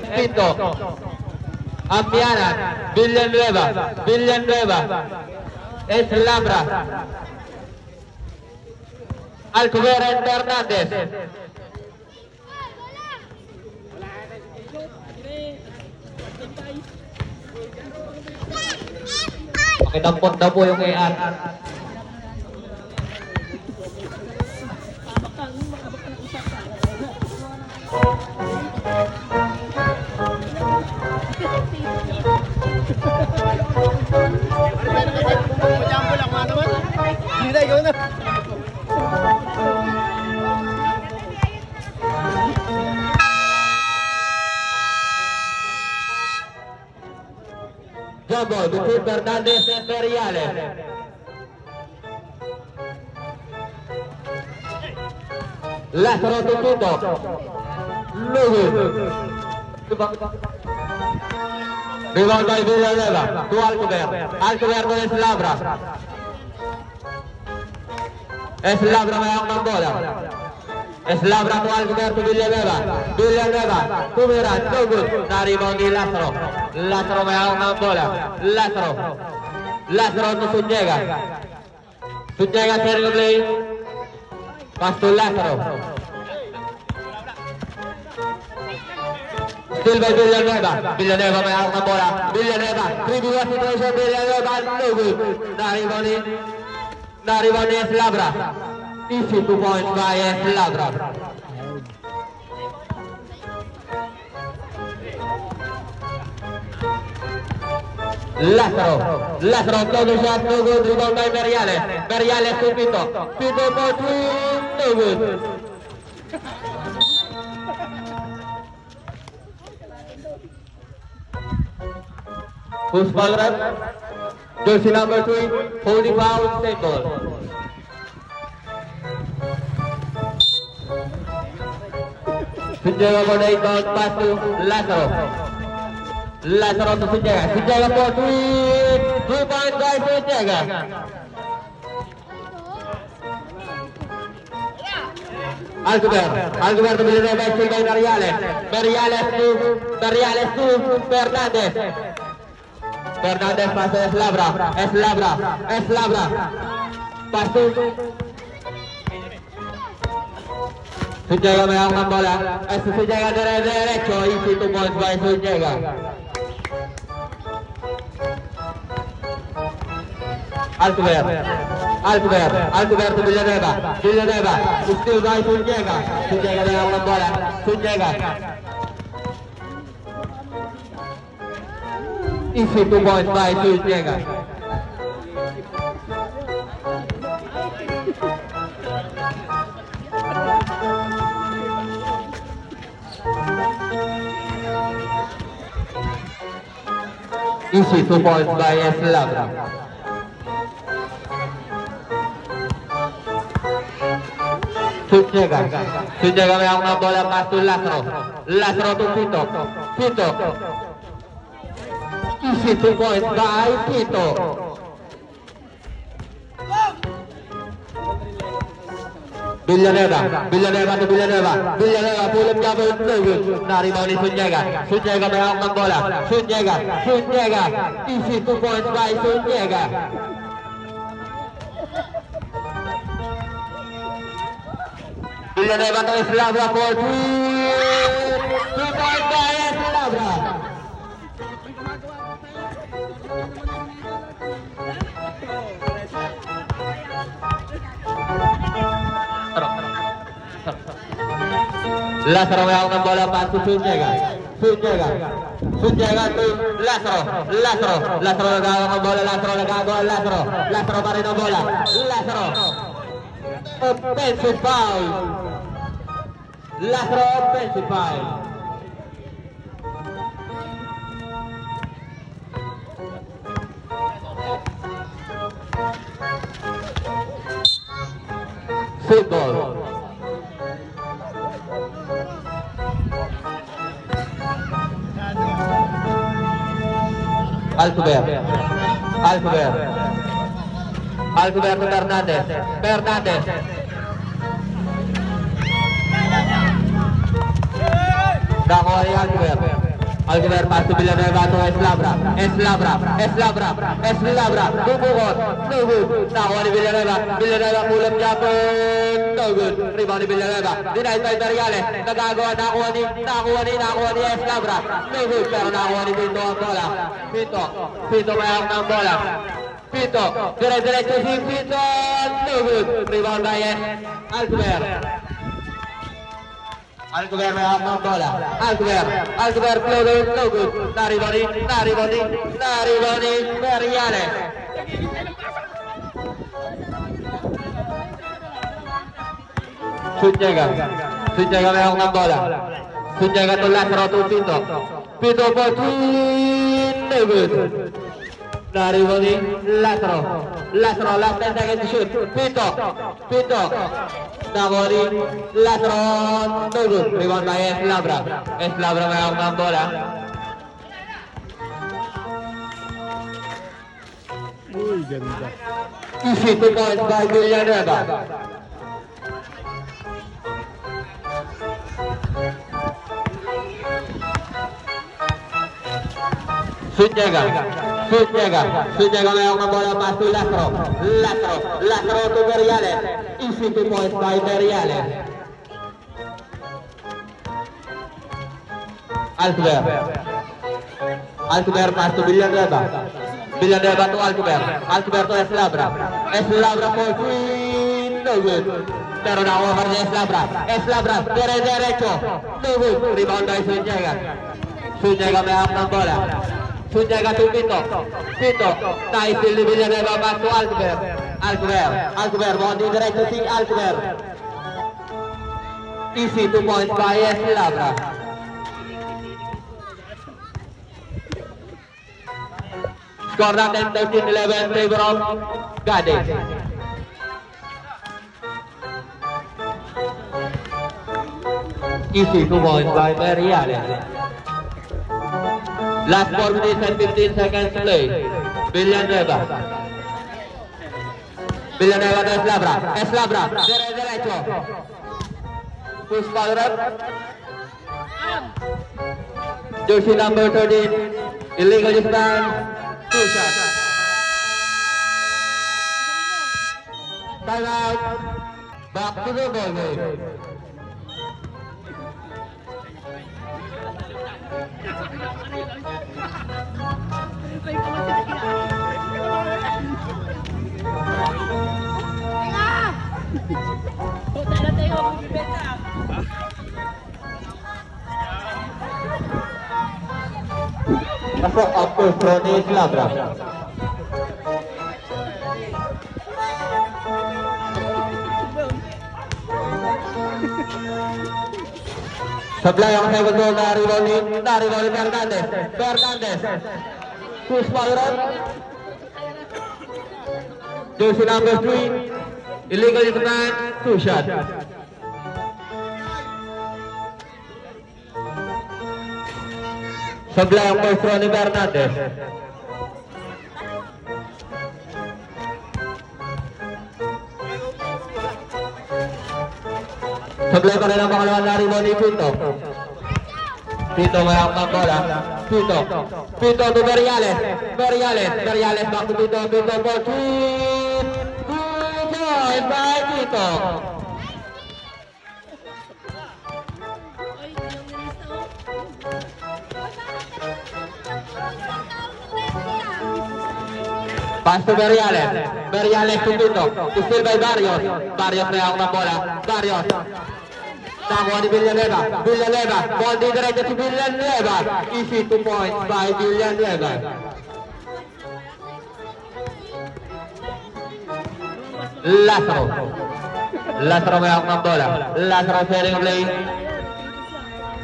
Pinto, Ambiana, Villanueva, Eslabra, Alcubera Hernández. Pakitampot na po yung AR. Jumbo between Fernandez and Veriales. Lázaro Tututo. Lugo. Rebound by Villanueva to Alcover. Alcover con Eslabra. Eslabra mayroon ng bola. Eslabra to Alcover to Villanueva. Villanueva to Miran. No good. Na-rebound ni Lázaro. Lázaro mayroon ng bola. Lázaro to Sunyega. Sunyega serving play. Pass to Lázaro. Still by Villanueva. Villanueva mayroon ng bola. Villanueva. 3v1 situation. Villanueva. No good. Na-rebound ni Eslabra. Easy 2 points by Eslabra. Lázaro, todo shot, no good, rebound by Veriales to Pinto for 3, no good. Who's ball run? Jersey number 3, holding foul, state ball. Sunyega for the inbound pass to Lázaro to Sunyega for 3 points by Sunyega. Alcover to Villanueva, still by Veriales to Fernandez. Fernandez pass to Eslabra. Pass to Sunyega mayroon ng bola. Sunyega derecho. Easy 2 points by Sunyega. Alcover to Villanueva. Still by Sunyega. Sunyega mayroon ng bola. Easy 2 points by Sunyega. Easy 2 points by Eslabra. Sunyega mayroon ng bola, pass to Lázaro to Pinto. Easy 2 points by Pinto. Villanueva to Villanueva, pull up double, no good. Na-rebound ni Sunyega mayroon ng bola. Sunyega, easy 2 points by Sunyega. Villanueva to Eslabra for 2 points by Eslabra. Lázaro mayroon ng bola, pass to Sunyega to Lázaro nagagawa ng bola, Lázaro pa rin ang bola, offensive foul. Football. Alcover. Alcoberto Fernandez. Dakoy Alcover pass to Villanueva to Eslabra. Bubukot. No good. Nakuha ni Villanueva. Pull up Japon. No good. Rebound ni Villanueva. Denied by Berriales. Nagagawa. Nakuha ni Eslabra. No good. Pero nakuha ni Pinto ang bola. Pinto mayroon ng bola. Pinto. Dire-diretso si Pinto. No good. Rebound by Alcover may hawak ng bola. Alcover floater, no good. Nariboni, Berriales. Shoot niya may hawak ng bola. Shoot niya to Lazaro to Pinto for three, no good. Nariboni, Lazaro, last 10 seconds to shoot. Pinto. Nabori, Lazaro, no good. Rebound by Eslabra may hawak ng bola. Uy, ganda. Easy 2 points by Villanueva. Shoot niya may hawak ng bola. Pass to Lazaro to Berriales. Easy 2 points by Berriales. Alcover pass to Villanueva to Alcover to Eslabra for three, no good. Pero na-over ni Eslabra, derecho, no good. Rebound by Zuniga may hawak ng bola. Zuniga to Pinto. Nice steal ni Villanueva back to Alcover, bondi diretso si Alcover. Easy 2 points by Eslabra. Score natin 13-11 favor of Gade. Easy 2 points by Berriales. Last 4 minutes and 15 seconds to play. Villanueva to Eslabra. Derecho. Push power up. Jersey number 13. Illegal distance. 2 shots. Time out. Back to the ball game. Masuk up front ni Eslabra. Sebelah yang saya betul dari Fernandez. Push power. Jersey number 3. Illegal demand. 2 shot. Sebelah yang maestro ni Fernandez. Sebelah kanan ang pangalawa na rin ni Pinto may hawak ng bola. Pinto to Berriales back to Pinto for 2 points by Pinto. Pass to Berriales to Pinto. Steal by Barrios may hawak ng bola. Nakuha ni Villanueva. Ball di diretso si Villanueva. Easy 2 points by Villanueva. Lazaro may hawak ng bola. Lazaro sharing play.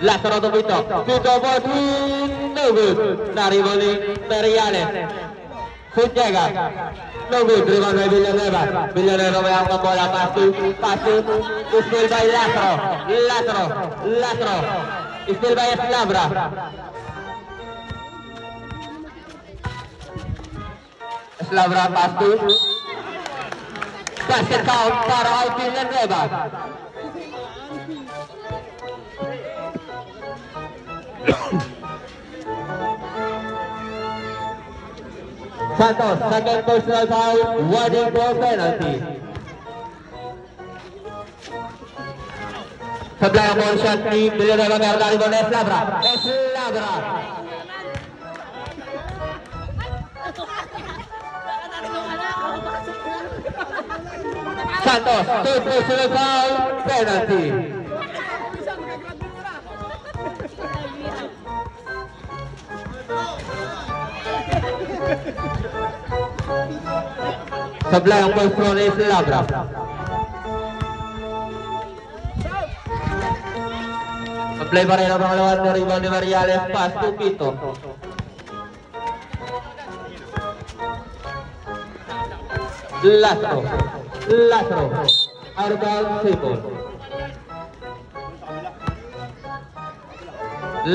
Lazaro to Pinto for 3, no good. Nariboli Berriales. shoot jaga. No good, rebound by Villanueva. Villanueva mayroong bola, pass to steal by Lasro, steal by Eslavra. Eslavra pass to basket count para kay Villanueva. Santos, second personal foul, warning for penalty. Sebelah yang ball shot ni Villanueva meron dari bola Eslavra. Santos, third personal foul, penalty. Sebelah yang ball throw ni Eslavra. Play pa rin ang pangalawan na rebound ni Mariales, pass to Pito. Lasro, out of bounds, Simon.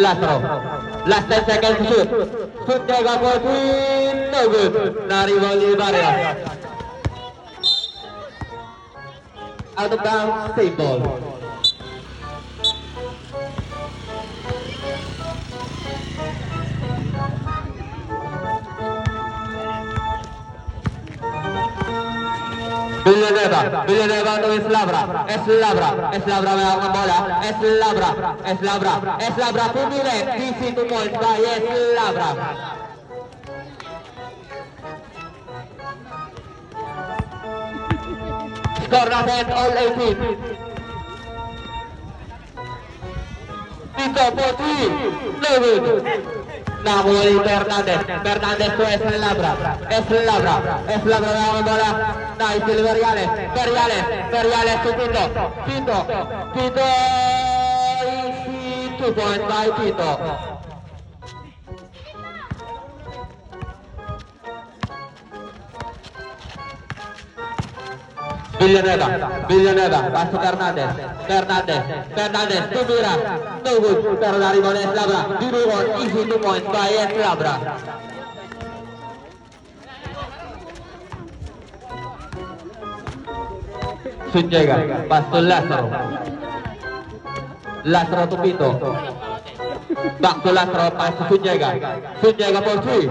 Lasro, last 10 seconds to shoot. Shoot jaga for three, no good. Na-rebound ni Mariales. Out of bounds, save ball. Villanueva to Eslavra mayroong ng bola, Eslavra, pumili, DC 2 points by Eslavra. Score natin all 18. Pito for 3, no good. Nakakuha ni Fernandez to Eslavra mayroong ng bola. Nice, Veriales to Pito, easy 2 points by Pito. Villanueva, pass to Fernandez to Mira, no good, pero dari bola Eslavra, easy 2 points by Eslavra. Sunjega, pass to Lasro to Pito. Back to Lasro, pass to Sunjega for 3.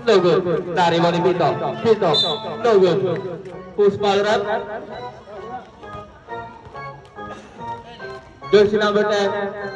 No good. Dari bola Pito, no good. Push ball run. Jersey number 10,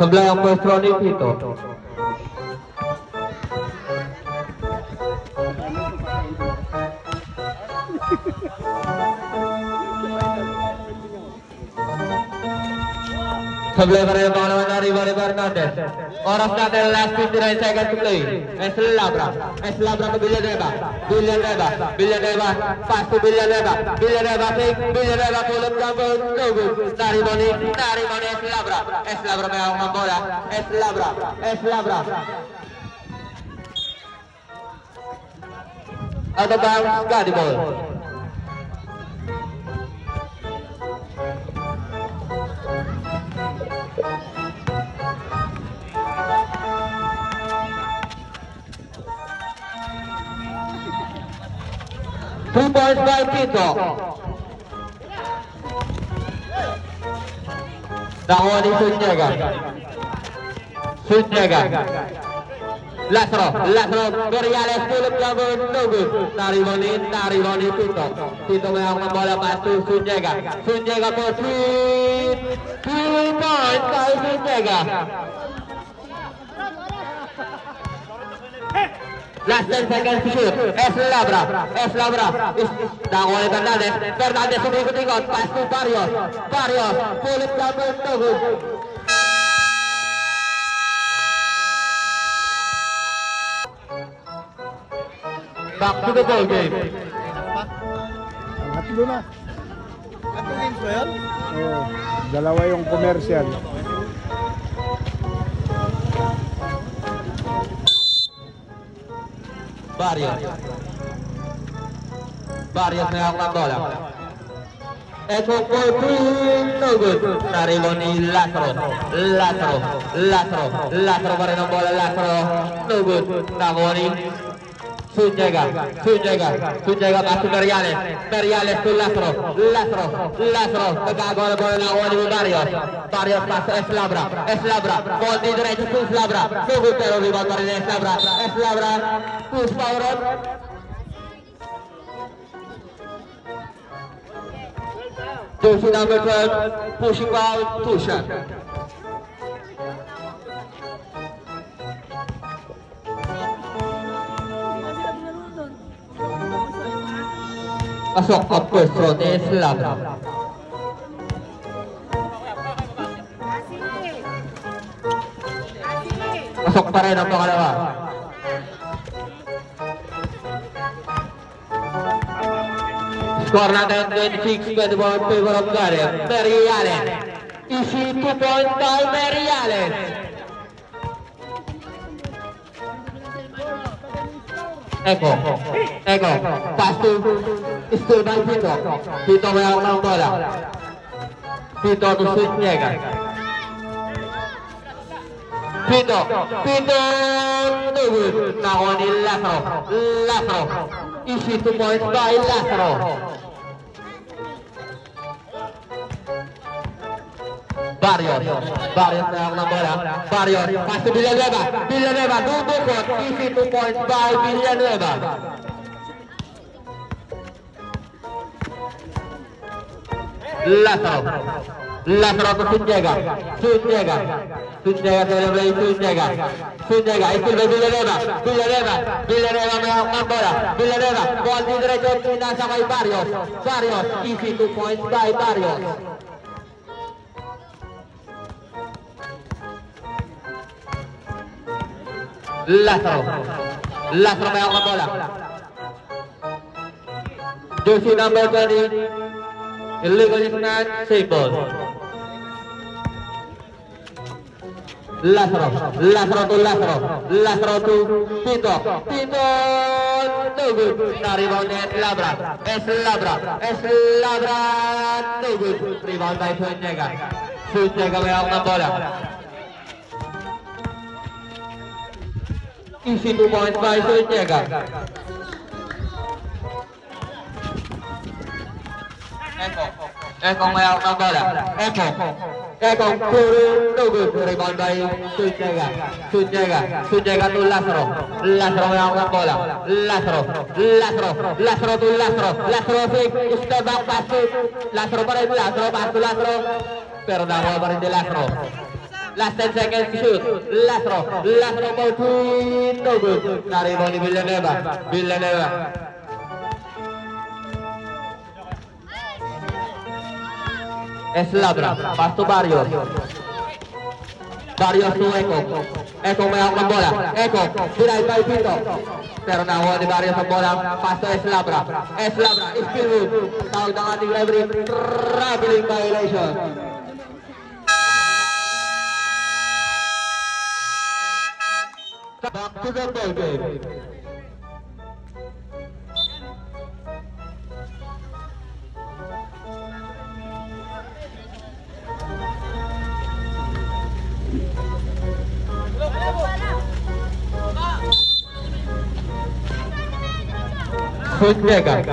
sebelah yang first round itu. Sebelah yang pengalaman dari Fernandez. Oras natin last 59 seconds to play. Eslavra to Villanueva, pass to Villanueva pull up jumper, no good. Narimoni Eslavra mayroong ng bola, Eslavra. Out of bounds, got the ball. Two points by Pito. Nakuha ni Sunjega. Lasro, Veriales pull up jumper, no good. Narimoni Pito. Pito mayroong ng bola, pass to Sunjega for 3 points by Sunjega. Last 10 seconds to shoot. Eslabra. Nakuha ni Fernandez. Fernandez umikot-ikot. Pass to Barrios. Barrios. Pull it down. No good. Back to the ball game. Ang hatlo na. Ano games ba yun? Oo. Dalawa yung commercial. Barrios may hawak ng bola. Echo for three, no good. Naribo ni Lazaro pa rin ang bola, Lazaro, no good. Nakuha ni Zúñiga, back to Meriales to Lazaro, nagkagawa na bola, nakuha ni Barrios pass to Eslabra, ball di diretso to Eslabra, no good pero rebound pa rin ni Eslabra, push power up. Jersey number 12, pushing out, Tushan. Pasok ang first row ni Eslabra. Pasok pa rin ang pangalawa. Score natin 26-24 in favor of Gareth. Meriales. Easy 2 point by Meriales. Echo. Pass to still by Pito. Pito may hawak ng bola. Pito to Zúñiga. Pito. No good. Nakuha ni Lazaro. Easy 2 points by Lazaro. Barrios na hawak ng bola. Barrios. Pass to Villanueva. Dudukot. Easy 2 points by Villanueva. Lazaro to Zúñiga celebrate Zúñiga, still by Villanueva may hawak ng bola, ball di diretso, pinasa kay Barrios, easy 2 points by Barrios. Lazaro may hawak ng bola. Jersey number 20, illegal is not safe ball. Lazaro to Pito, no good. Na-rebound ni Eslabra, no good. Rebound by Zúñiga may hawak ng bola. Easy 2 points by Zúñiga. Echo may hawak ng bola. Echo, no good. Rebound by Zúñiga to Lazaro may hawak ng bola. Lazaro to fake, step back pass to Lazaro pa rin, pass to Lazaro. Pero nakuha pa rin ni Lazaro. Last 10 seconds to shoot. Lazaro for three, no good. Na-rebound ni Villanueva. Eslabra, pass to Barrios to Echo may hawak ng bola. Denied by Pito. Pero nakuha ni Barrios ang bola. Pass to Eslabra, still move. Tawag ng ating referee, traveling violation. Back to the ball game. Zúñiga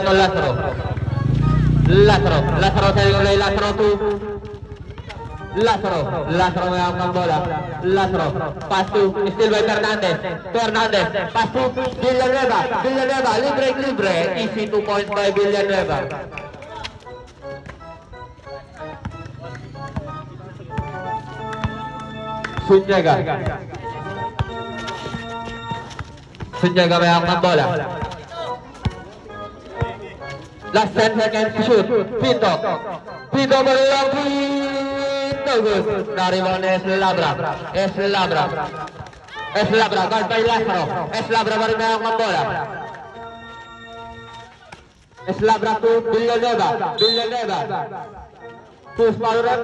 to Lazaro sa ulay, Lazaro to Lazaro may hawak ng bola. Pass to still by Fernandez, pass to Villanueva, libre, easy 2 points by Villanueva. Zúñiga Sunyaga may hawak ng bola. Last 10 seconds to shoot. Pinto. Pinto malulang. Pinto. Good. Nariwang ni Eslabra. Eslabra. Eslabra. Guard by Lazaro. Eslabra pa rin may hawak ng bola. Eslabra to Villanueva. Villanueva. Push foul rep.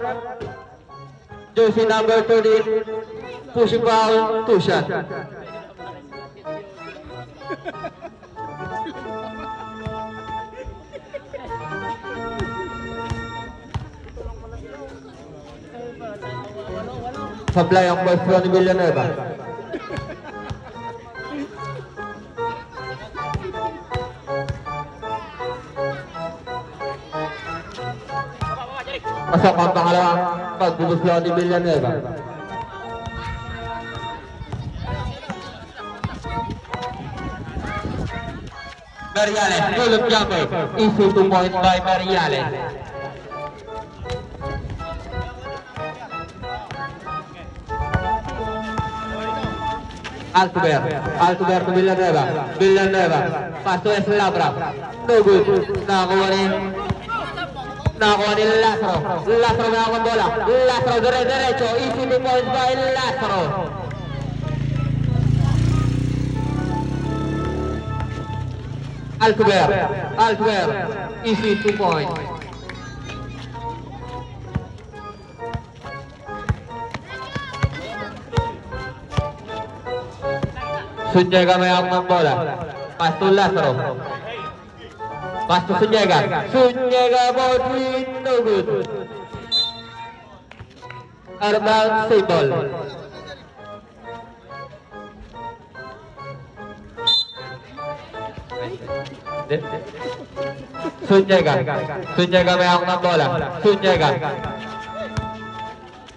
Jersey number 30. Pushing foul. 2 shot. Supply ang first floor ni Villanueva. Pasok ang pangalawang pagbubuslo ni Villanueva. Mariales, pull-up jumper. Easy 2 points by Mariales. Altuber to Villanueva. Villanueva. Pass to Eslabra. No good. Nakakuha ni Lazaro. Lazaro may hawak ng bola. Lazaro diretso. Easy 2 points by Lazaro. Altuber. Easy 2 points. Sunyaga may hawak ng bola. Pass to Lazaro. Pass to Sunyaga. Sunyaga ball no good. Arbal save ball. Sunyaga may hawak ng bola.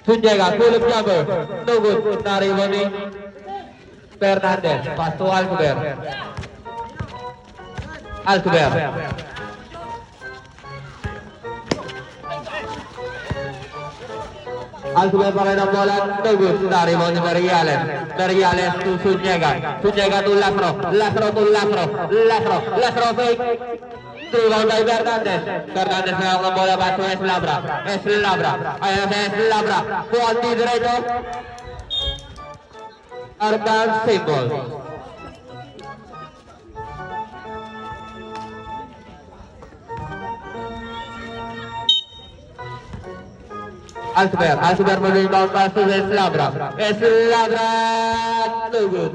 Sunyaga pull-up jumper. No good. Nariwang ni Fernandez. Pass to Altuber. Altuber pa rin ang bola. No good. Nariwang ni Mariales. Mariales to Sunyaga. Sunyaga to Lazaro. Lazaro fake. Rebound by Fernandez. Fernandez may hawak ng bola. Pass to Eslabra. Ayan sa Eslabra. Kuwanti diretso. Arbal symbol. Altuber mag-rebound pass to Eslabra. No good.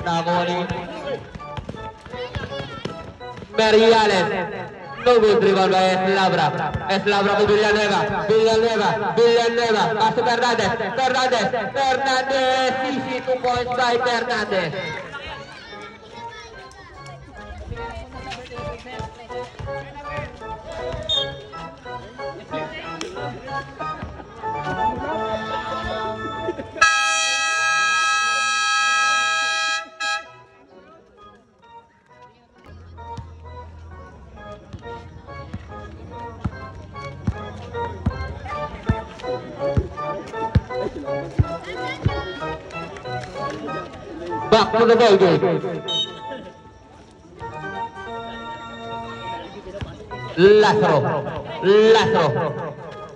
Nakakuha ni Mariales. No good. Rebound by Eslabra to Villanueva. Pass to Fernandez. Easy 2 points by Fernandez. Back to the ball game.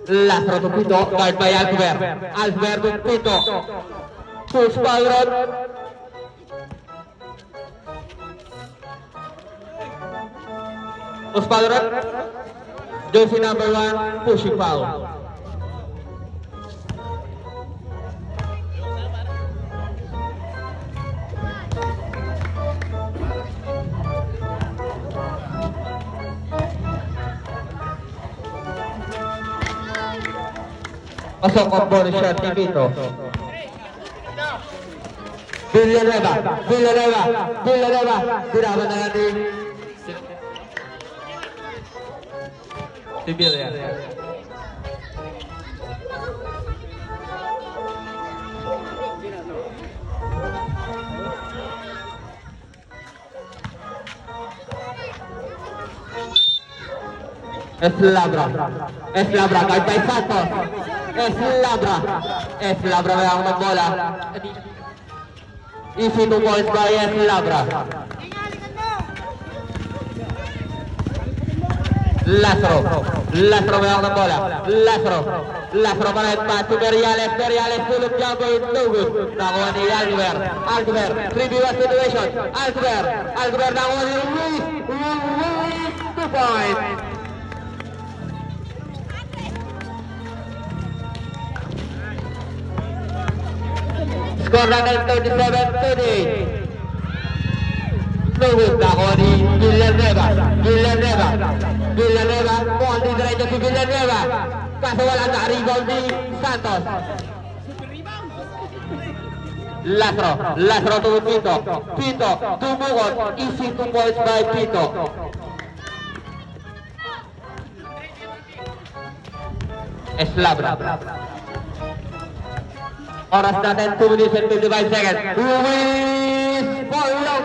Lazaro to Pinto, guard by Altuber to Pinto. Push ball run. Jersey number 1, pushing foul. Pasok ang bonus shot ni Pinto. Villanueva. Tiraban na natin. Si Villar. Eslabra, guard by Santos. Eslabra may hawak ng bola. Easy 2 points by Labra. Lastro may ng bola. Lastro para el pass to Veriales. Veriales full of jumper, no good. Nakuha ni Alver. 3v1 situation. Alver nakuha ni Ruiz. 2 points. Score natin 37-38. No good. Nakuha ni Villanueva. Ball di diretso si Villanueva. Kaso wala na rebound ni Santos. Lastro to Pito tumukot. Easy 2 points by Pito. Eslabra. Oras natin 2 minutes and 55 seconds. Ruiz Polo.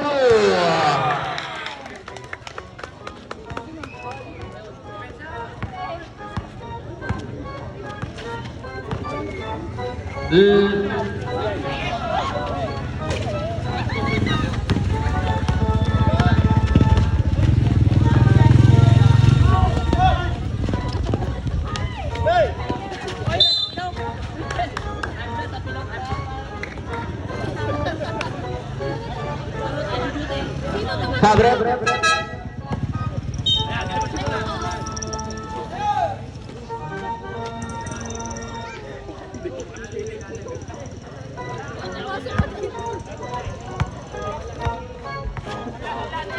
Sabre.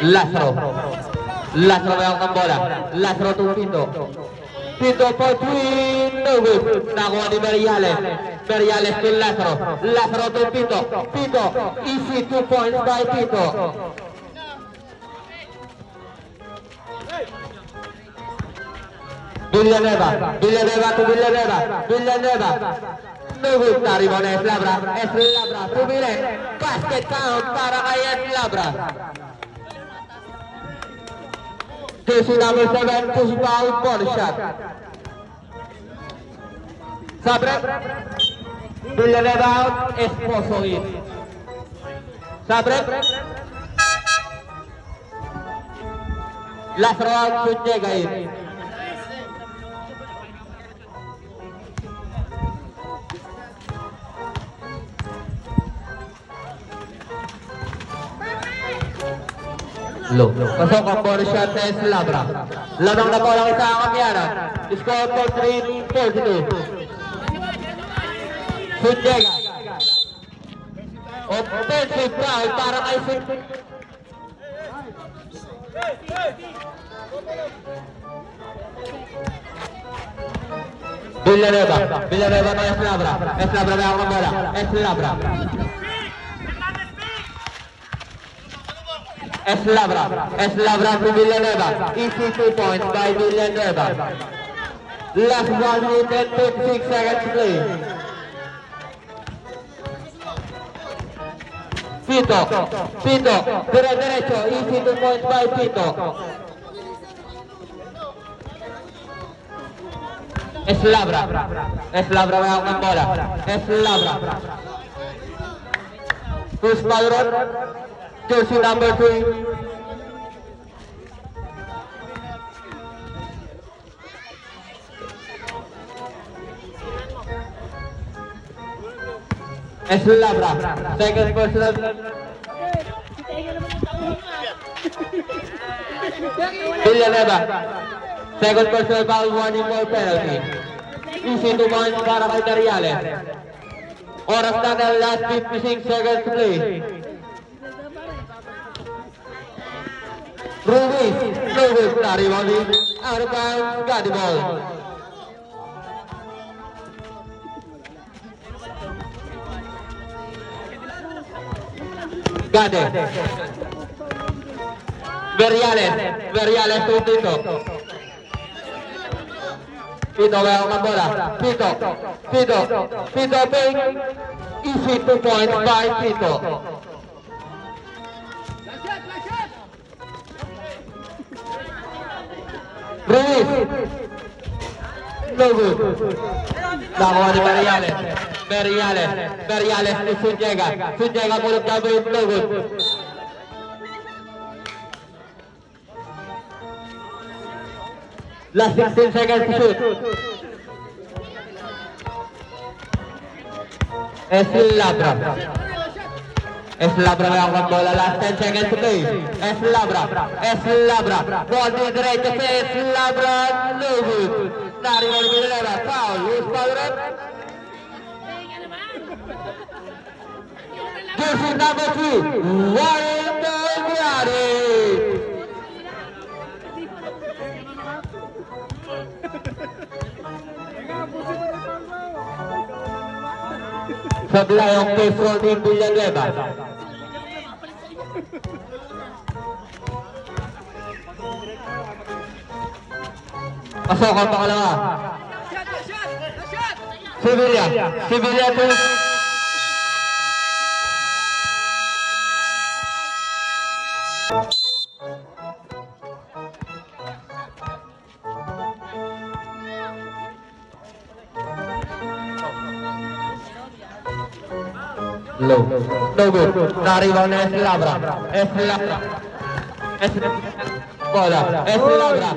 Lastro mayroon ng bola. Lastro to Pito for twin. No good. Nakuha ni Veriales to Lastro to Pito. Easy 2 points by Pito. Villanueva to Villanueva. No good. Naribon na Eslabra. Pumili. Basket count para kay Eslabra. Jersey number 7, push foul, body shot. Sabre. Villanueva out, Esposo in. Sabre. Lastro out, Sunyega in. Low. Pasok ang body shot sa Eslabra. Lamang na bola sa Kamyanan. Score for 3-42. Sunyega. Offensive foul para kay Villanueva na Eslabra na ang bola. Eslabra to Villanueva. Easy 2 points by Villanueva. Last 1 minute and 56 seconds play. Pito, derecho. Easy 2 points by Pito. Eslabra may ang bola. Cruz Padron. Jersey number 3. Eslabra, second personal. Villanueva, second personal foul, warning for penalty. Easy 2 points para kay Veriales. Oras na ng last 56 seconds to play. Ruiz, no good, rebounding, out of bounds, got the ball. Got it. Veriales to Pito. Pito mayroon ng bola. Pito ping. Easy 2 points by Pito. Ruiz. No good. Nakuha ni Veriales. Meriales to Sunjega mulut double no good. Last 16 seconds to shoot. Eslabra melakukan bola, last 10 seconds to play. Eslabra, ball to the right, Eslabra, no good. Dari bola Villanova, foul, loose ball run. Jersey number 3, Wanda Viari. Sebelah yang pistol di Villanueva. Pasok ang pangalawa. Sevilla to low. No good. Nariban na Eslabra. Bola. Eslabra.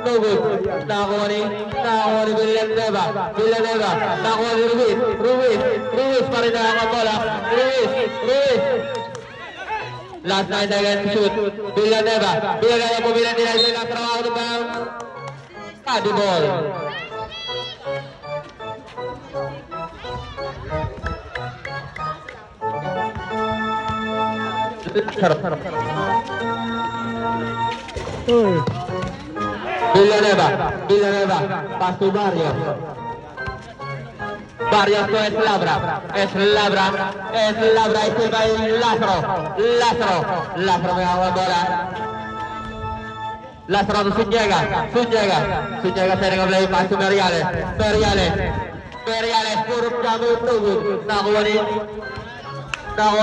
No good. Nakuha ni Villanueva. Nakuha ni Ruiz pa rin nakakang bola. Ruiz. Last 9 seconds to shoot. Villanueva po nila sa trabaho ng body ball. Villanueva, pass to Barrios to Eslabra, itu by Lazaro mengawal bola. Lazaro to Sunjega saya dengan play pass to Meriales, kuruk kamu tunggu, nakuha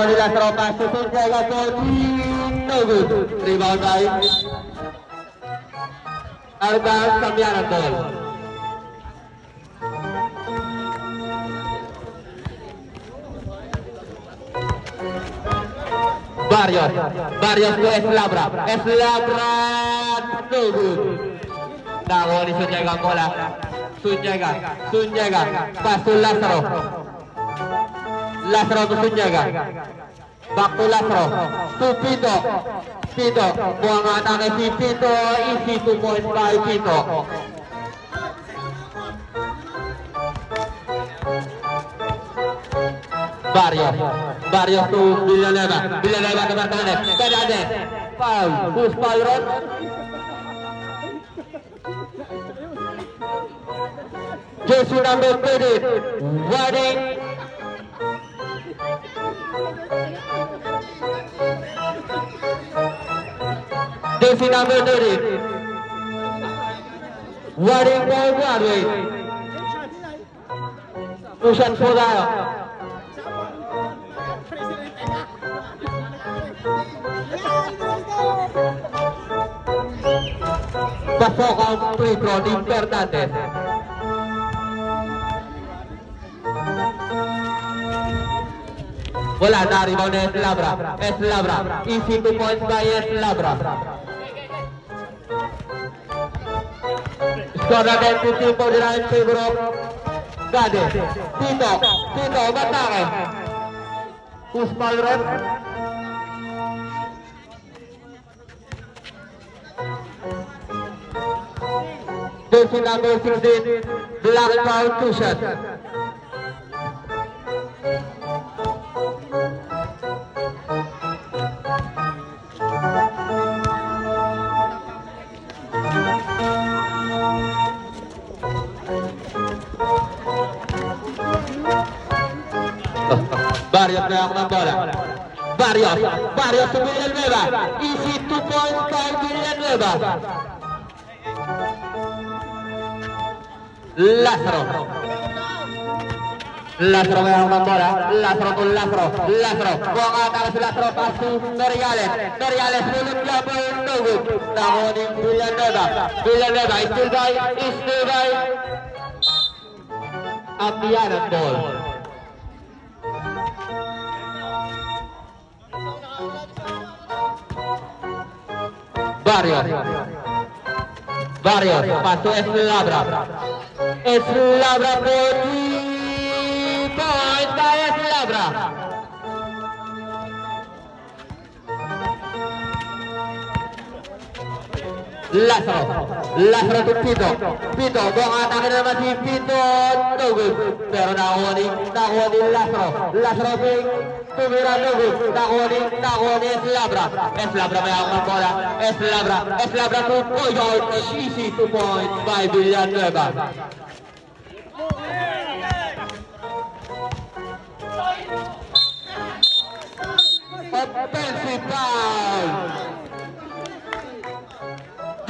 ni Lazaro pass to Sunjega, no good, rebound by Arbas Samiaran ball. Barrios to Eslabra, no good. Nakuha ni Sunjega bola. Sunjega, pass to Lazaro to Sunjega. Back to Lazaro, to Pito, buang atake si Pito, isi 2.5 Pito. Barrios to Villanueva ke Fernandez, foul, push foul run. Jersey number 30, Wadi. Jersey number 30, Wadi Broadway. Pusat Sodaya. Pasok ang free throw di Fernandez. Wala na rebound na Eslabra. Easy 2 points by Eslabra. Score na 10-15 po din ang favor of Gade. Tito, batake. Push ball run. Jersey number 16, Black Foul 2 shot. Barrios na ako ng bola. Barrios to Villanueva. Easy 2 points by Villanueva. Lazaro may ako ng bola. Lazaro. Buang atake si Lazaro. Pass to Meriales. Mulut jabal. No good. Nakuha ni Villanueva. Still by Apianan ball. Barrios. Barrios, pass to Eslabra. Eslabra for 3 points by Eslabra. Lazaro to Pito. Pito, buong atake na naman si Pito. No good. Pero nakuha ni Lazaro. Lazaro big. Tumira no good. Nakuha ni Eslabra. Eslabra may ako ng bola. Eslabra 2 points. Easy 2 points by Villanueva. Offensive foul.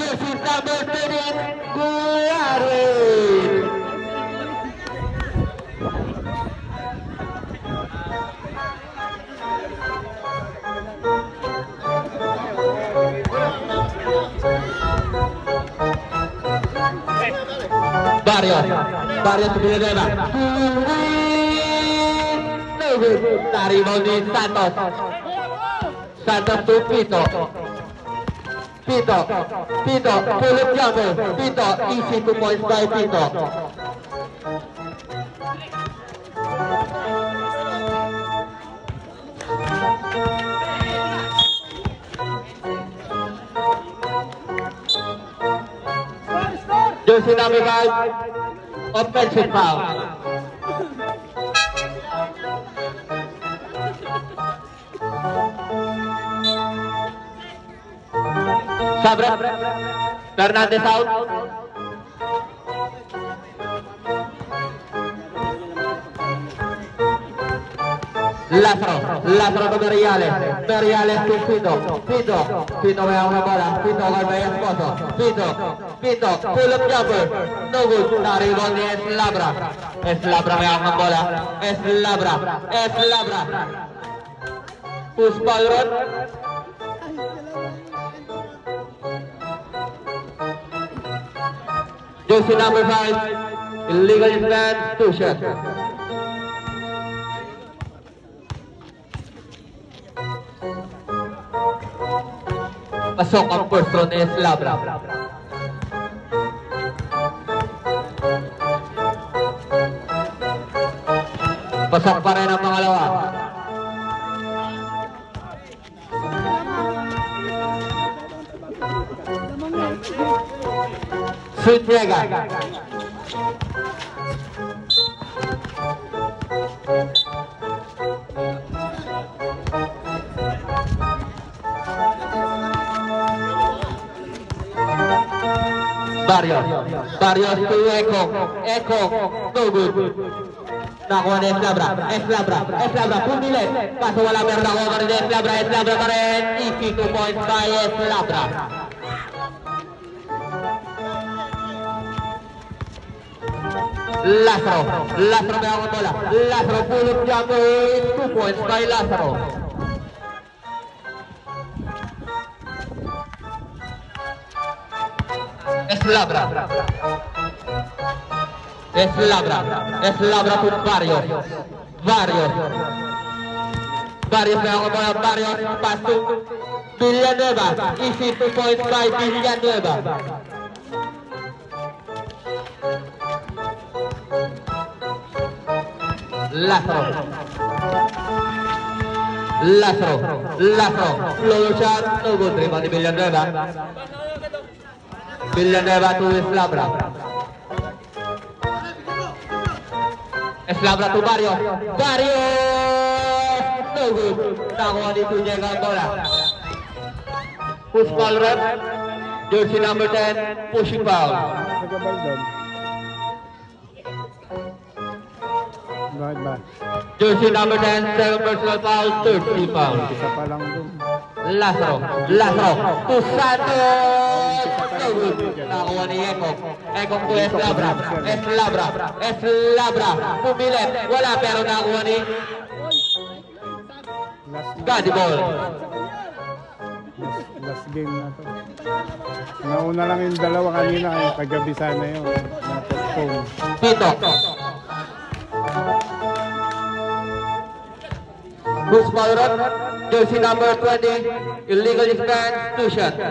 This is number 13, Guyarin. Barrios to Villanueva. No good. Na-rebound ni Santos. Santos to Pito. Pito, pull-up jumper. Pito, easy 2 points by Pito. Jersey number 5, offensive foul. Sabra, Fernandez out. Lazaro to Meriales to Pito may ako na bola, Pito kay may esposo, Pito, pull up jumper, no good, na-rebound ni Eslabra may ako na bola, Eslabra, push ball run. Jersey number 5, illegal stance, 2 shots. Pasok ang first round ni Eslabra. Pasok pa rin ang pangalawa. Sunyaga. Barrios to Eko, no good. Nakuha ni Eslabra, pumilit. Paso wala meron nakuha pa rin ni Eslabra pa rin. Easy 2 points by Eslabra. Lazaro may ako bola. Lazaro pull-up jumper, 2 points by Lazaro. Eslabra to Barrios may ako bola. Barrios, pass to Villanueva. Easy 2 points by Villanueva. Lazaro, flow shot, no good. Rebound ni Villanueva to Eslabra. Eslabra to Barrios, no good. Nakuha ni Sunyaga ang bola. Push ball run. Jersey number 10, pushing foul. Nagabal doon. Bakit ba? Jersey number 10, second personal foul, 30 foul. Isa pa lang doon. Lazaro to Santos. No good. Nakuha ni Eko to Eslabra. Pumilit. Wala pero nakuha ni Gadi ball. Last game na to. Nauna lang yung dalawa kanina, kaya kagabi sana yun. Na-postpone. Pito. Push ball run. Jersey number 20, illegal stance, 2 shots.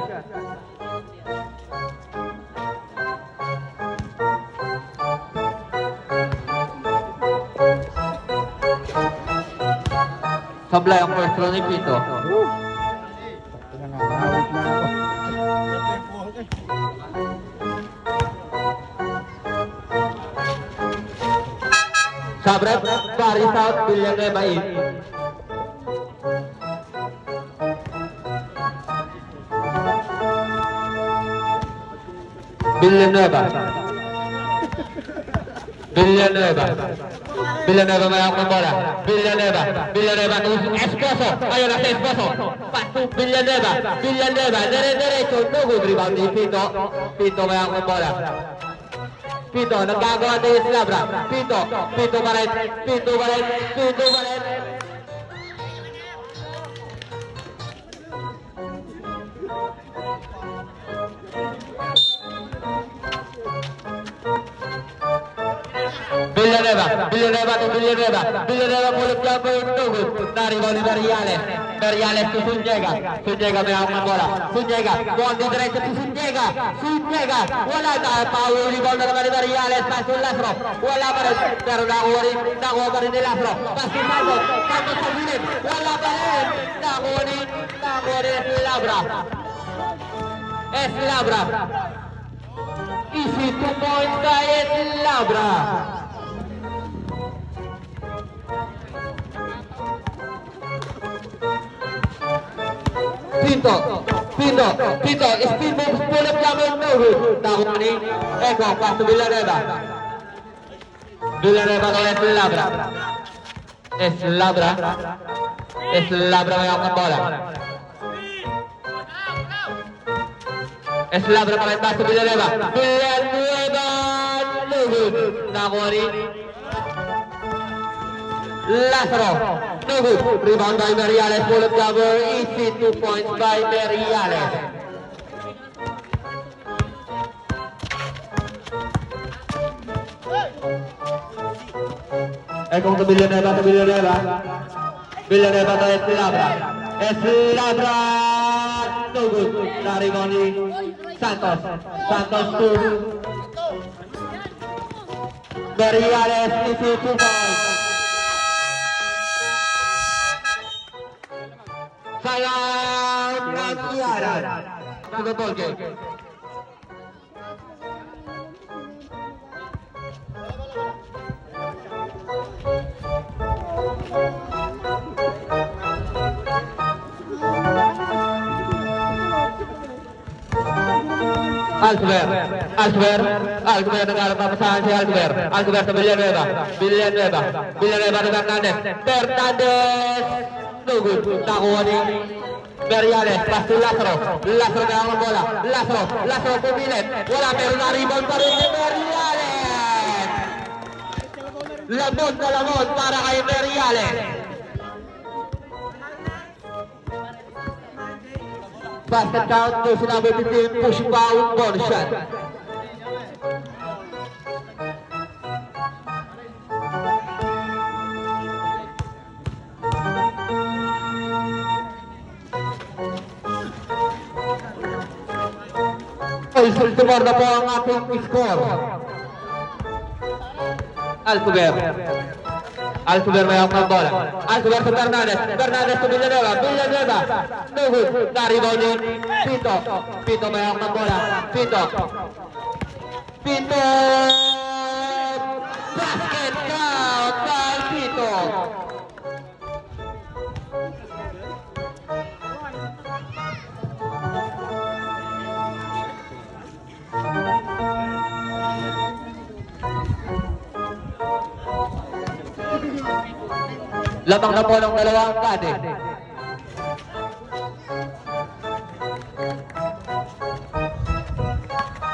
Sablay ang first round ni Pito. Nangangawit na ako. Sabrep, Paris out, Villanueva in. Villanueva. Villanueva may hawak ng bola. Villanueva tusok Esposo. Ayun na si Esposo. Pasok Villanueva. Dire-diretso. No good rebound ni Pito. Pito may hawak ng bola. Pito, nagkagawa tayo si Labra. Pito pa rin. Villanueva pull-up jumper, no good. Naribaw ni Veriales to Zuniga may hawak ng bola. Buwan din diretso si Zuniga. Wala na, power rebound na naman ni Veriales. Pass to Lasro, wala pa rin. Pero nakuha pa rin ni Lasro. Pass to Santos sa gilid. Wala pa rin. Nakuha ni Labra. Easy 2 points kay Labra. Pito, speed moves, pull-up jumper, no good. Nakuha ni Eko, pass to Villanueva to Labra may hawak ng bola. Labra pa rin, pass to Villanueva, no good. Nakuha ni Lazaro, no good. Rebound by Veriales, pull-up jumper, easy 2 points by Veriales. Ekong to Villanueva to Labra, no good. Na-rebound ni Santos to Veriales, easy 2 points. Sayang Kiaran to the ball game. Alcover nagharap papasahan si Alcover to Villanueva to Fernandez, no good. Nakuha ni Veriales, pass to Lazaro na ang bola. Lazaro pumilit, wala, pero na-rebound pa rin ni Veriales. Lamon para kay Veriales. Basket count to sinabi 15, push foul, bonus shot. Sultumor na po ang ating score. Alcover may hawak ng bola. Alcover to Fernandez to Villanueva, no good. Na-rebound ni Pito may hawak ng bola. Pito, basket count by Pito. Lamang na po ng dalawang kade.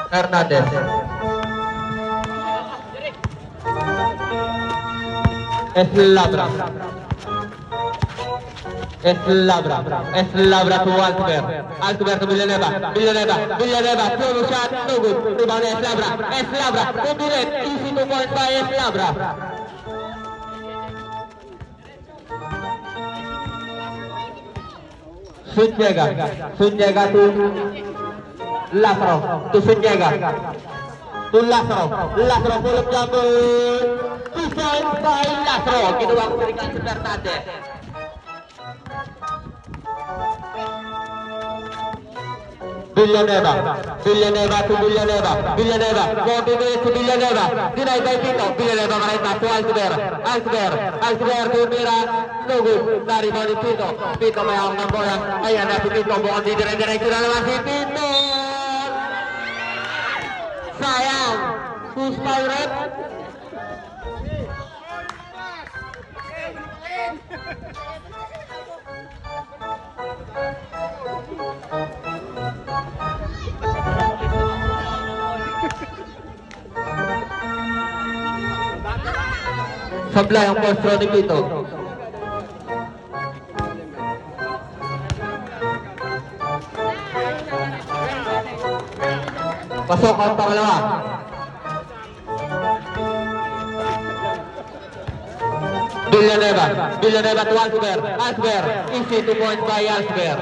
Hernandez. Labra to Alcover to Villanueva, puro shot, no good. Rebound ni Labra, pumilit, easy 2 points by Labra. Zuniga to Lazaro to Sunyega. To Lazaro. Lazaro pull up jumper. 2 points by Lazaro. Ginawa ko balikan si Fernandez. Villanueva to Villanueva. Villanueva continues to Villanueva. Denied by Pito. Villanueva marin back to Alciber. Alciber tumira. No good. Dari mo ni Pito. Pito may hawak ng bola. Ayan na si Pito. Bukan di dire-diretso na naman si Pito. Sayang. Who's pirate? Sebelah yang postro di Pito. Pasok ang pangalawa. Villanueva to Alciber. Alciber, easy 2 points by Alciber.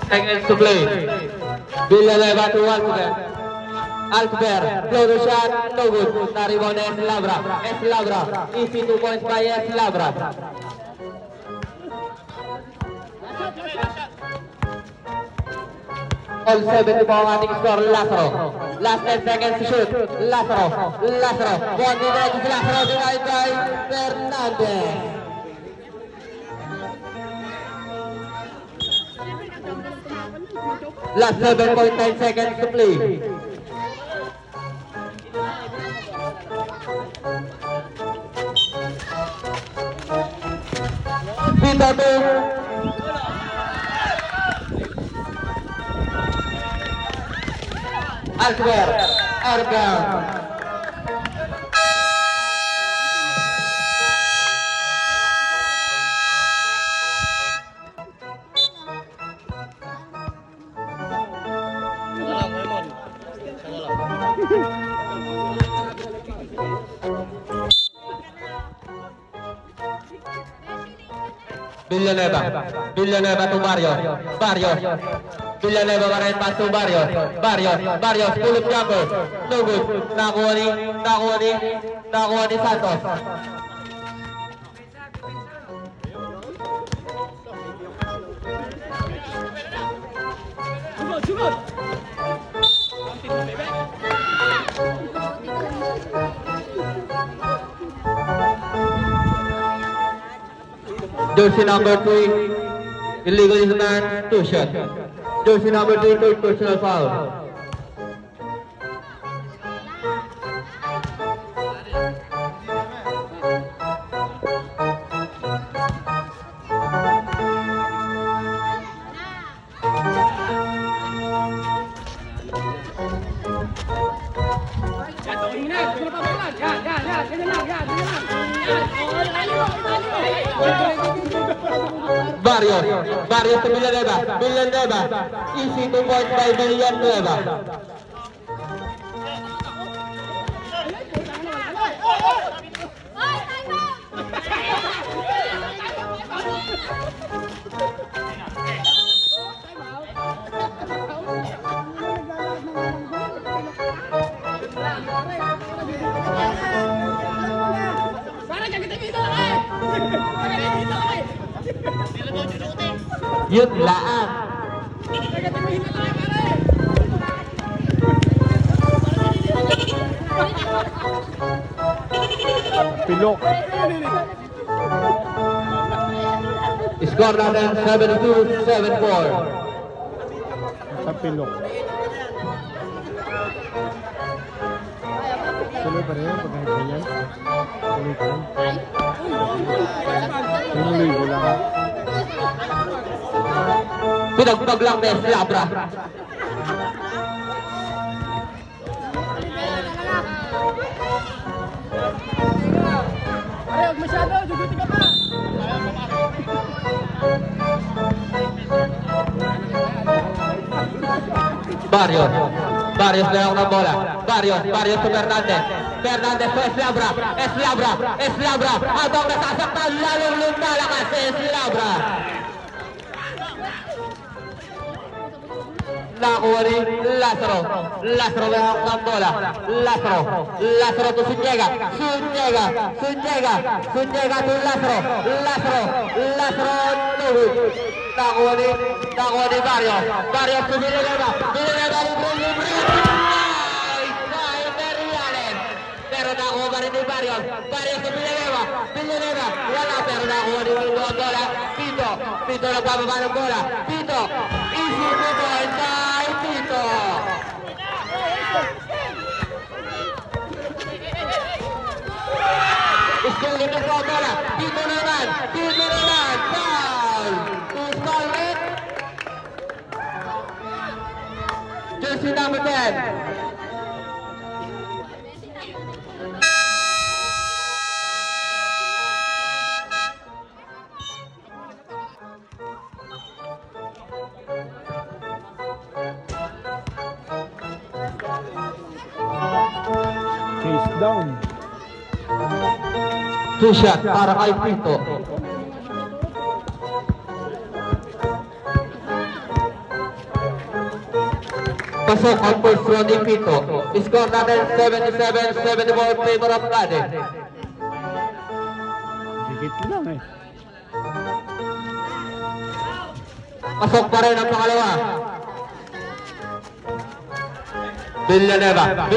Seconds to play. Villanueva to Alciber. Alciber, blow the shot, no good. Naribon Eslabra. Eslabra, easy 2 points by Eslabra. All 7 po ang ating score, Lazaro. Last 10 seconds to shoot. Lazaro. One minute to Lazaro, denied by Fernandez. Last 7.9 seconds to play. Pito to Alciber. Airbound. Villanueva to Barrios. Villanueva marin pass to Barrios. Pull up jumper. No good. Nakuha ni Santos. Jersey number 3, illegal is a man, 2 shot. Jersey number 3, third personal foul. Barrios to Villanueva. Easy 2 points by Villanueva. Yun laan. Pilok. Score natin 72-74. Sa pilok. Tuloy pa rin pag ganyan. Tuloy pa rin. Tuloy ko lang. Pinagpag lang na Eslabra. Wag masyado, dugutin ka pa. Barrios. Barrios na ng bola. Barrios to Fernandez. Fernandez to Eslabra. Eslabra. Habang nasasaktan, lalong lumalakas si Eslabra. Nakuha ni Lazaro. Lazaro na ng bola. Lazaro to Zuniga to Lazaro. No good. Nakuha ni Barrios. Barrios to Villanueva libre. Ay, Berriales. Pero nakuha pa rin ni Barrios. Barrios to Villanueva. Wala, pero nakuha ni Pito ang bola. Pito nagbababa ng bola. Pito. Easy to point by Pito. Iskulit ang bola. Pito naman. Foul. Who's called it? Jersey number 10. Chase down. Two shot para kay Pito. Pasok ang first round ni Pito. Score natin 77-74 favor of Cadiz. Dikit lang eh. Pasok pa rin ang pangalawa. Villanueva to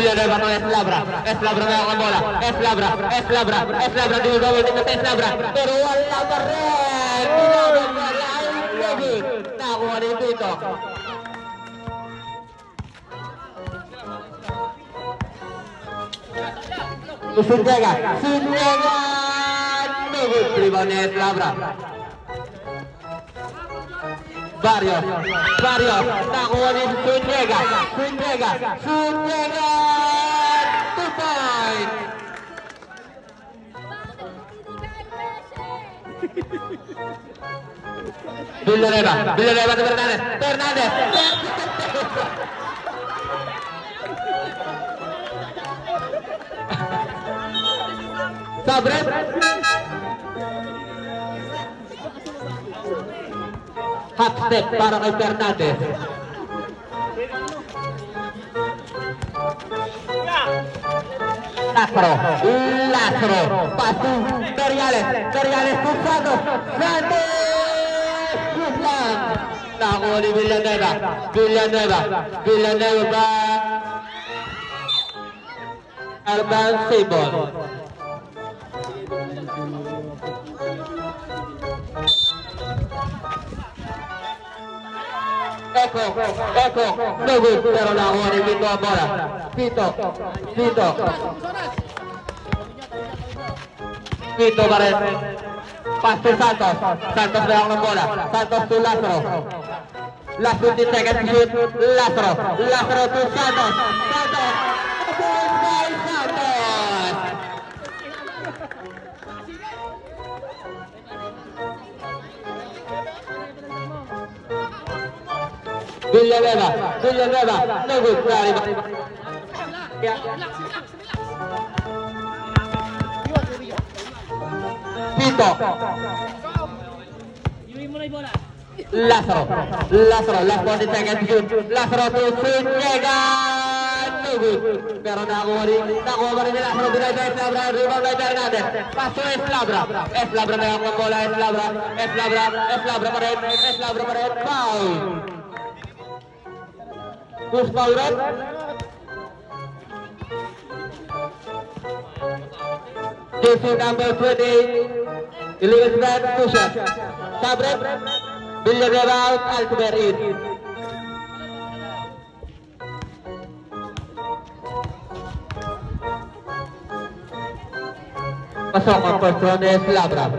Eslabra na ang bola. Eslabra dinugawin dito sa Eslabra. Pero wala pa rin. Nakuha ni Pito. Zuniga. No good. Rebound ni Eslabra. Barrios. Nakuha ni Zuniga. 2 point. Villanueva to Fernandez. Sabret. Hot step para kay Fernandez. Lazaro. Pasu. Berriales to Santos. Good luck. Nakuha ni Villanueva ba? Alban Sabon. Eko, no good, pero nakuha ni Pito ang bola. Pito pa rin. Pass to Santos na ang bola. Santos to Lazaro. Last 15 seconds shoot. Lazaro to Santos. Point by Santos. Villanueva, no good. Pito. Lazaro, last 40 seconds shoot. Lazaro to Zuniga. No good. Pero nakuha pa rin ni Lazaro. Binay sa Eslabra. Rebound by Fernandez. Pass to Eslabra. Eslabra na yung bola. Eslabra pa rin. Foul. Who's foul red? Jersey number 20. Illegal man, 2 shots. Sabret. Villanueva out. Altuber in. Pasok ang first round ni Eslabra.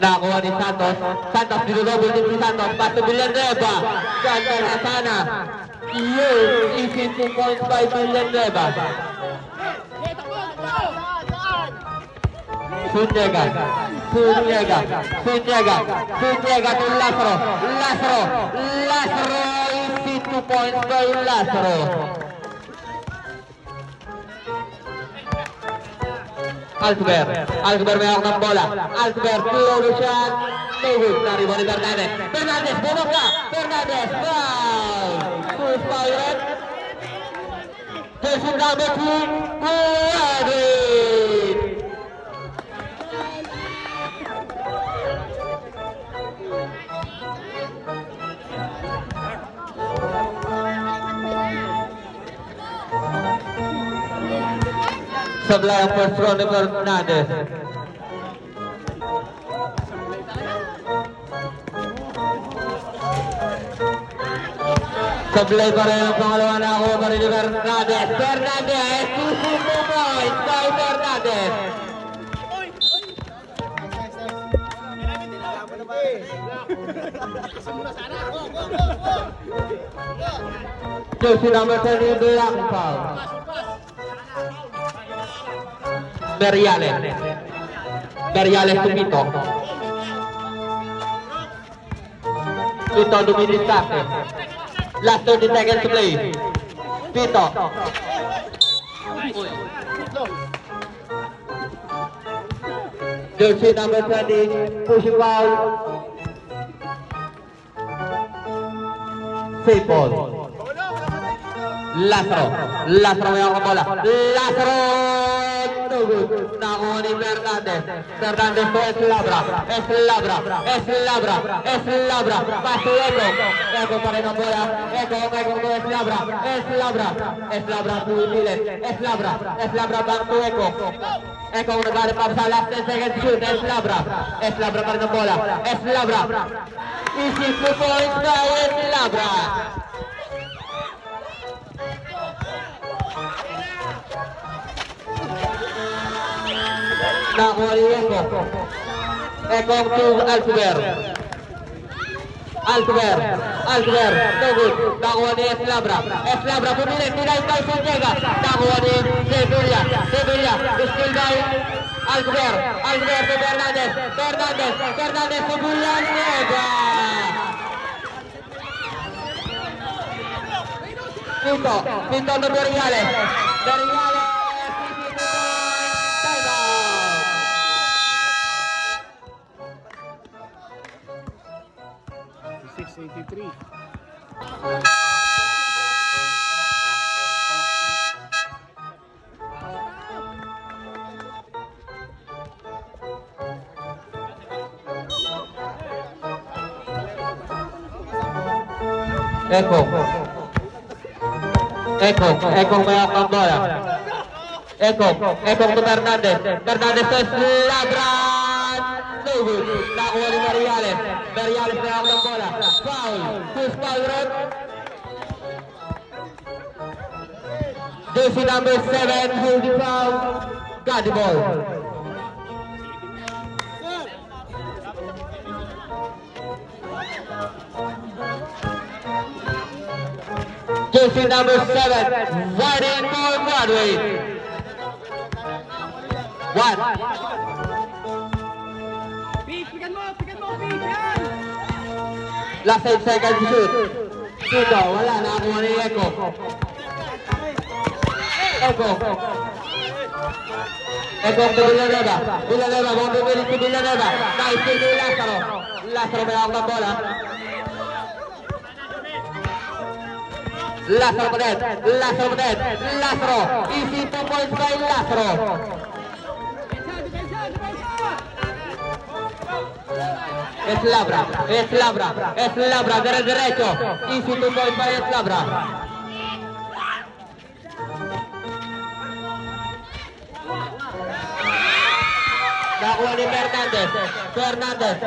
Nakuha ni Santos. Santos dinudobol din si Santos. Pass to Villanueva. Ganda na sana. Yun, easy 2.5 Villanueva. Sunyega to Lazaro. Lazaro, easy 2 points by Lazaro. Alcover may hawak ng bola. Alcover, tulo siya. No good. Naribo ni Fernandez. Fernandez, bumaba. Fernandez, foul. Who's fired? Jersey number 2, Guadin. Sebelah yang first row ni Fernandez. Sebelah para yang pengalaman aku para di Fernandez. Fernandez, 2 points by Fernandez. Jersey number 30 belakang foul. Beriales to Pito. Pito dominate tackle. Last 30 seconds to play. Pito. Jersey number 20, pushing foul. Safe ball. Lazaro may ako bola. Lazaro! No good. Nakuha ni Fernandez. Fernandez to Eslabra. Pass to Eko. Eko pa rin ang bola. Eko to Eslabra to Miles. Eslabra back to Eko. Eko ang nagari pa sa last 10 seconds shoot. Eslabra pa rin ang bola. Easy 2 points by Eslabra. Nakuha ni Eko. Eko to Alcover. No good. Nakuha ni Eslabra. Pumilit. Denied by Sunyega. Nakuha ni Sevilla. Still by Alcover to Fernandez to Villanueva. Pito to Beriales. Time out. 683. Eko may ang bola. Eko to Fernandez to Eslabra. No good. Nakuha ni Beriales may ang bola. Foul. Who's foul red? Jersey number 7 holding foul. Got the ball. Jersey number 7, wide for Broadway. One. Last 8 seconds to shoot. Dito, wala na ako ni Eko. Eko to Villanueva. Won't be willing to Villanueva. Nice to Lazaro. Lazaro may hawak ng bola. Lazaro. Easy 2 points by Lazaro. Eslabra, derecho. Easy 2 points by Eslabra. Nakuha ni Fernandez.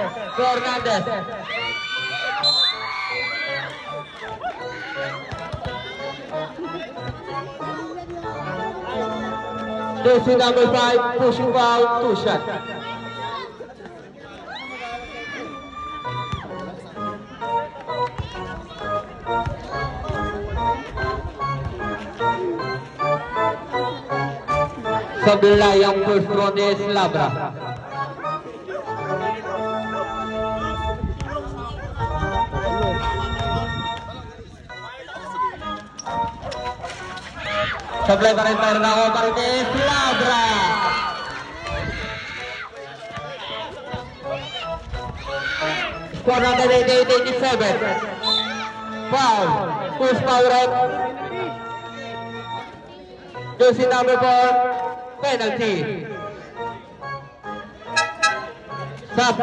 Jersey number 5, pushing foul, 2 shot. Sebelah yang first round is Labra. Sebelah tarik nawa tarik is Labra. Score number 87. Foul. Push power. Jersey number 4. Penalty. Sub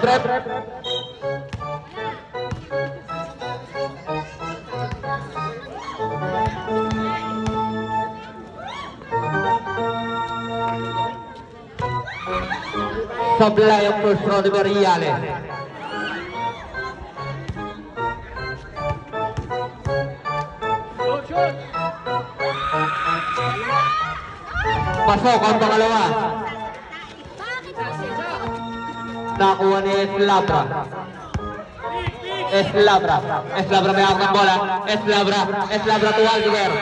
rep. Sebelah yang first round Meriale. Pasok ang pangalawa. Nakuha ni Eslabra. Eslabra may hawak ng bola. Eslabra to Alcover.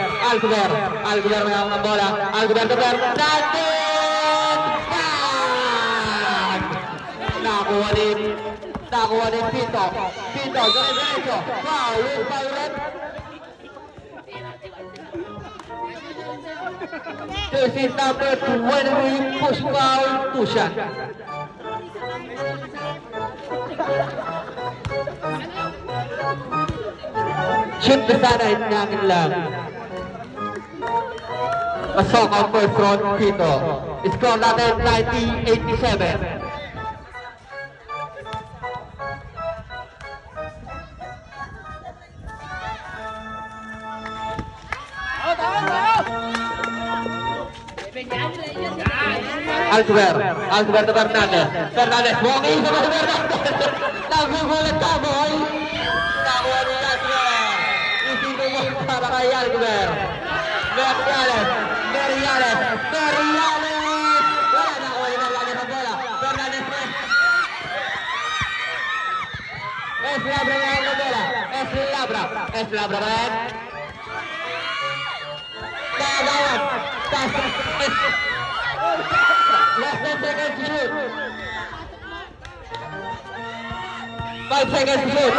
Alcover may hawak ng bola. Alcover to Ber. Nakuha ni Pinto. Diretso. Foul. This is number 20, push foul, Tushan. Shoot na sana, hinangin lang. Pasok ang first round dito. Score natin 1987. Alcover to Fernandez, walking sa Fernandez, nagugulat ka boy, nakuha ni Alcover, isipin mo para kay Alcover, Meriales, wala nakuha ni Fernandez ang bola, Fernandez, Eslabra na ang bola, Eslabra rin, kagawad, less than seconds to shoot. 5 seconds to shoot.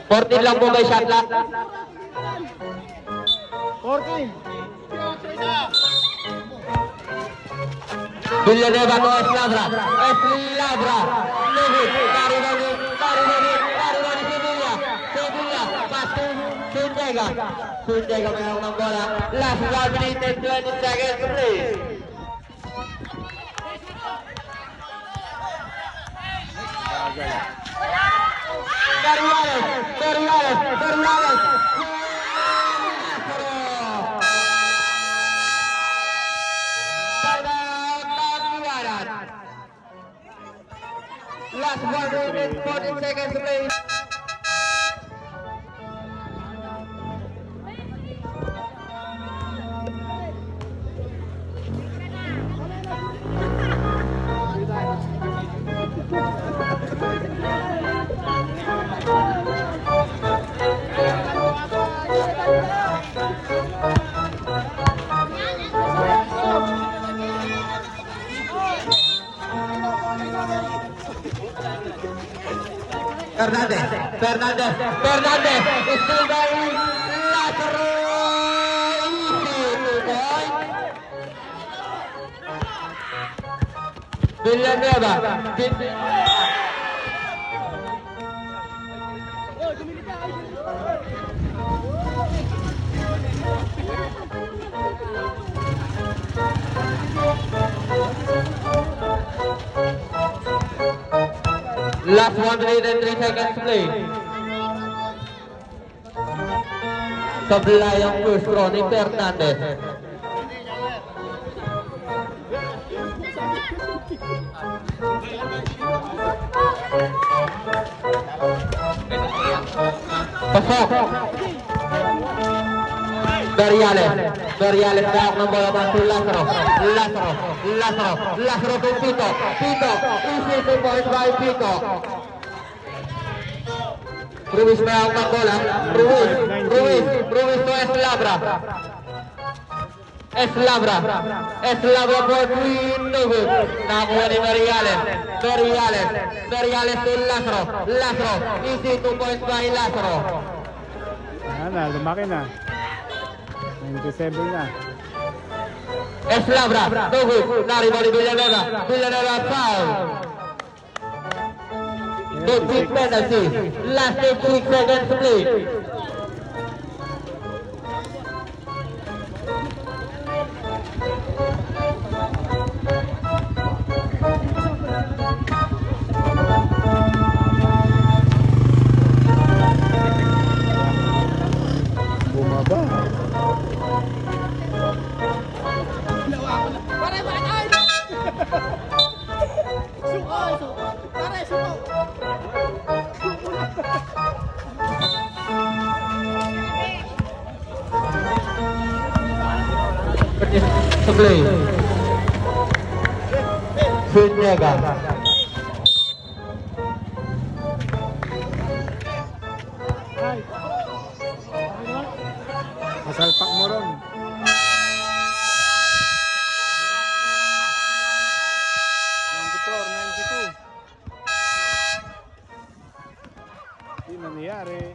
Portin lang po may shot clock. 14. Villanueva to Eslabra. Levit, tarik Sevilla, pass to Sunjega mayroong ng bola. Last 1 minute and 20 seconds please. Berlares. Last 1 minute 40 seconds please. Fernandez is still going lateral easy 2 point. Villanueva last 1 minute and 3 seconds play. Sebelah yang push Ronnie Fernandez. Pasok. Doriales back ng bola bantu Lazaro kung Pito, easy 2 points by Pito. Ruiz back ng bola, Ruiz to Eslabra for 3, no good. Nakakuha ni Doriales to Lazaro, easy 2 points by Lazaro. Ayan na, lumaki na. 97 na. Eslabra, no good. Narimo ni Villanueva foul. No big penalty. Last 6 seconds to play. Bumaba. Pare, bakit? Suko! Pare, suko! To play. Sunyaga. Masalpak mo ron. 92. Hindi nangyari.